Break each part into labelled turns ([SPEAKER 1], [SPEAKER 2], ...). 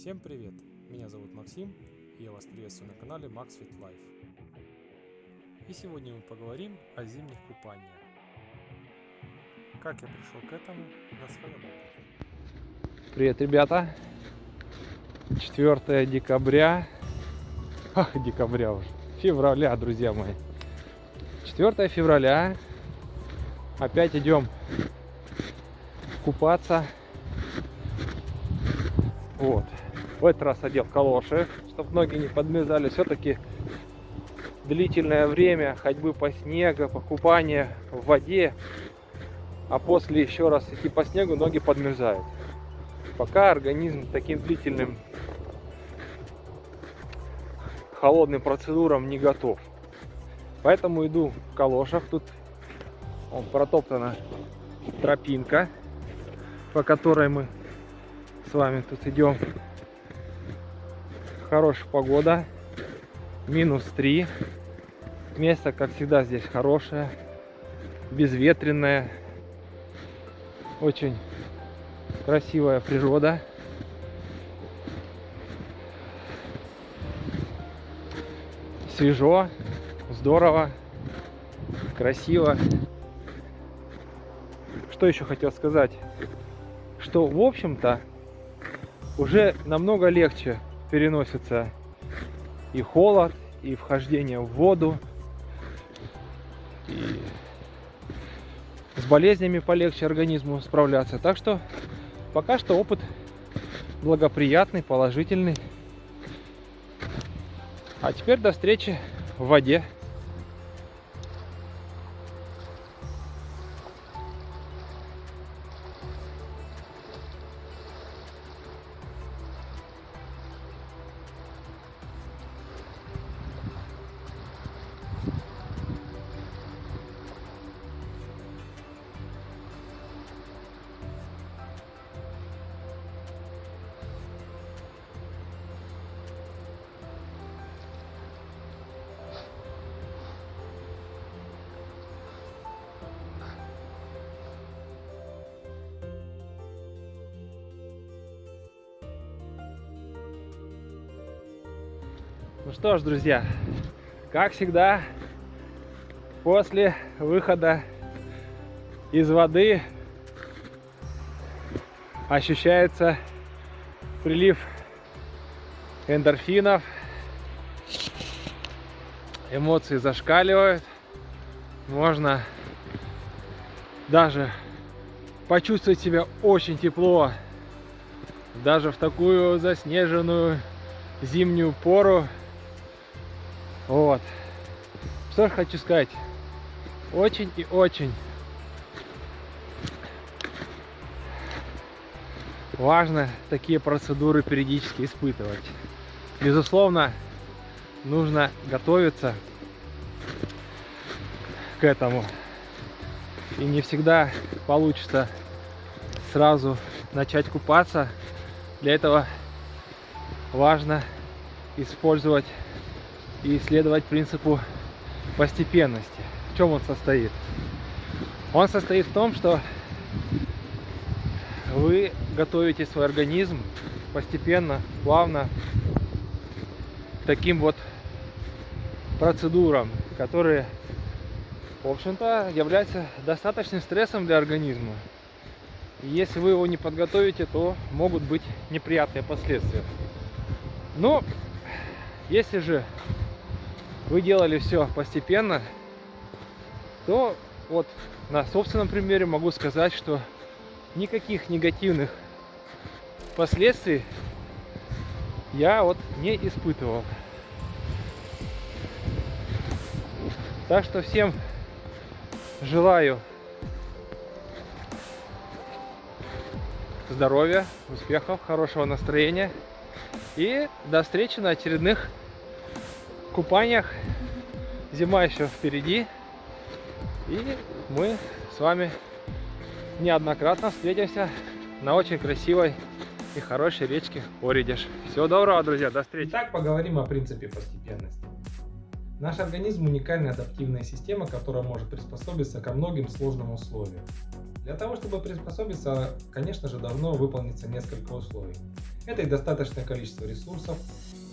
[SPEAKER 1] Всем привет! Меня зовут Максим, и я вас приветствую на канале MaxFit Life. И сегодня мы поговорим о зимних купаниях. Как я пришел к этому на своем опыте.
[SPEAKER 2] Привет, ребята! 4 декабря, декабря уже, февраля, друзья мои. 4 февраля, опять идем купаться. Вот. В этот раз одел калоши, чтобы ноги не подмерзали. Все-таки длительное время ходьбы по снегу, по купанию в воде, а после еще раз идти по снегу, ноги подмерзают. Пока организм таким длительным холодным процедурам не готов. Поэтому иду в калошах. Тут протоптана тропинка, по которой мы с вами тут идем. Хорошая погода, -3. Место, как всегда, здесь хорошее, безветренное, очень красивая природа. Свежо, здорово, красиво. Что еще хотел сказать? Что, в общем-то, уже намного легче переносится и холод, и вхождение в воду, и с болезнями полегче организму справляться. Так что пока что опыт благоприятный, положительный. А теперь до встречи в воде. Ну что ж, друзья, как всегда, после выхода из воды ощущается прилив эндорфинов, эмоции зашкаливают, можно даже почувствовать себя очень тепло, даже в такую заснеженную зимнюю пору. Вот. Что ж хочу сказать. Очень и очень важно такие процедуры периодически испытывать. Безусловно, нужно готовиться к этому. И не всегда получится сразу начать купаться. Для этого важно использовать и исследовать принципу постепенности. В чем он состоит? Он состоит в том, что вы готовите свой организм постепенно, плавно к таким вот процедурам, которые, в общем-то, являются достаточным стрессом для организма. И если вы его не подготовите, то могут быть неприятные последствия. Но если же вы делали все постепенно, то вот на собственном примере могу сказать, что никаких негативных последствий я вот не испытывал. Так что всем желаю здоровья, успехов, хорошего настроения и до встречи на очередных купаниях. Зима еще впереди, и мы с вами неоднократно встретимся на очень красивой и хорошей речке Оридеш. Всего доброго, друзья, до встречи.
[SPEAKER 1] Итак, поговорим о принципе постепенности. Наш организм уникальная адаптивная система, которая может приспособиться ко многим сложным условиям. Для того, чтобы приспособиться, конечно же, должно выполниться несколько условий.
[SPEAKER 2] Это и достаточное количество ресурсов,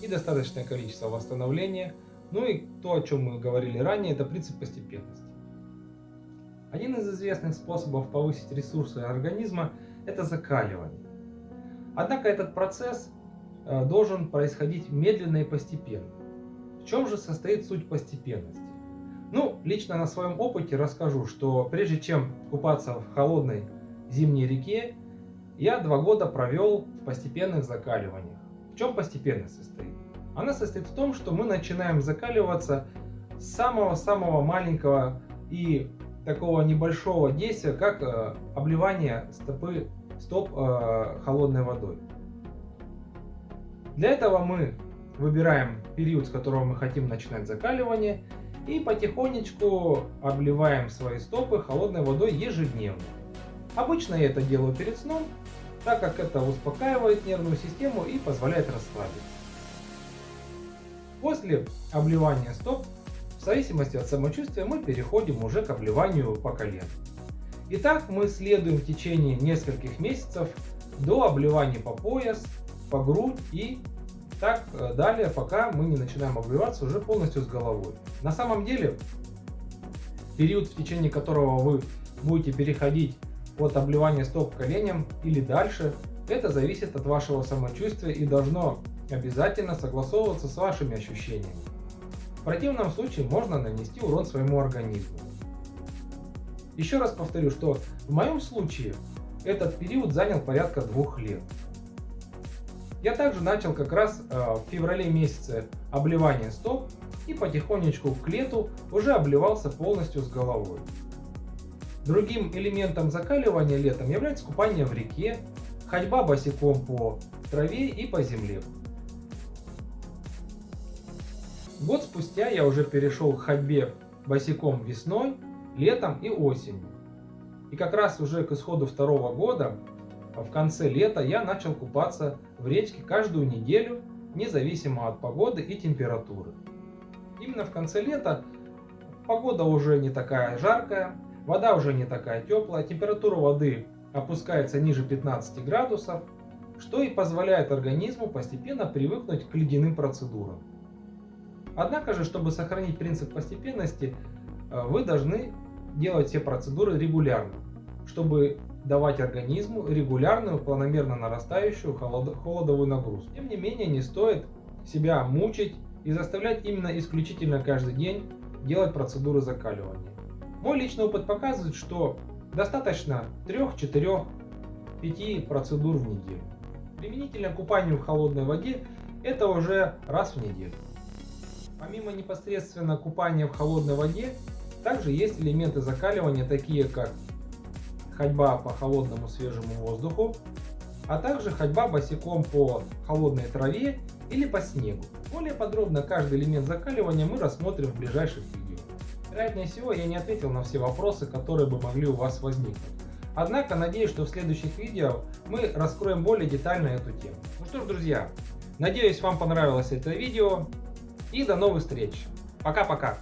[SPEAKER 2] и достаточное количество восстановления. Ну и то, о чем мы говорили ранее, это принцип постепенности. Один из известных способов повысить ресурсы организма – это закаливание. Однако этот процесс должен происходить медленно и постепенно. В чем же состоит суть постепенности? Ну, лично на своем опыте расскажу, что прежде чем купаться в холодной зимней реке, я 2 года провел в постепенных закаливаниях. В чем постепенность состоит? Она состоит в том, что мы начинаем закаливаться с самого-самого маленького и такого небольшого действия, как обливание стоп холодной водой. Для этого мы выбираем период, с которого мы хотим начинать закаливание, и потихонечку обливаем свои стопы холодной водой ежедневно. Обычно я это делаю перед сном, так как это успокаивает нервную систему и позволяет расслабиться. После обливания стоп, в зависимости от самочувствия, мы переходим уже к обливанию по колено. Итак, мы следуем в течение нескольких месяцев до обливания по пояс, по грудь и так далее, пока мы не начинаем обливаться уже полностью с головой. На самом деле, период, в течение которого вы будете переходить от обливания стоп к коленям или дальше, это зависит от вашего самочувствия и должно обязательно согласовываться с вашими ощущениями. В противном случае можно нанести урон своему организму. Еще раз повторю, что в моем случае этот период занял порядка 2 лет. Я также начал как раз в феврале месяце обливание стоп и потихонечку к лету уже обливался полностью с головой. Другим элементом закаливания летом является купание в реке, ходьба босиком по траве и по земле. Год спустя я уже перешел к ходьбе босиком весной, летом и осенью. И как раз уже к исходу 2-го года, в конце лета, я начал купаться в речке каждую неделю, независимо от погоды и температуры. Именно в конце лета погода уже не такая жаркая, вода уже не такая теплая, температура воды опускается ниже 15 градусов, что и позволяет организму постепенно привыкнуть к ледяным процедурам. Однако же, чтобы сохранить принцип постепенности, вы должны делать все процедуры регулярно, чтобы давать организму регулярную, планомерно нарастающую холодовую нагрузку. Тем не менее, не стоит себя мучить и заставлять именно исключительно каждый день делать процедуры закаливания. Мой личный опыт показывает, что достаточно 3, 4, 5 процедур в неделю. Применительно к купанию в холодной воде это уже раз в неделю. Помимо непосредственно купания в холодной воде, также есть элементы закаливания, такие как ходьба по холодному свежему воздуху, а также ходьба босиком по холодной траве или по снегу. Более подробно каждый элемент закаливания мы рассмотрим в ближайших видео. Вероятнее всего, я не ответил на все вопросы, которые бы могли у вас возникнуть. Однако, надеюсь, что в следующих видео мы раскроем более детально эту тему. Ну что ж, друзья, надеюсь, вам понравилось это видео. И до новых встреч. Пока-пока.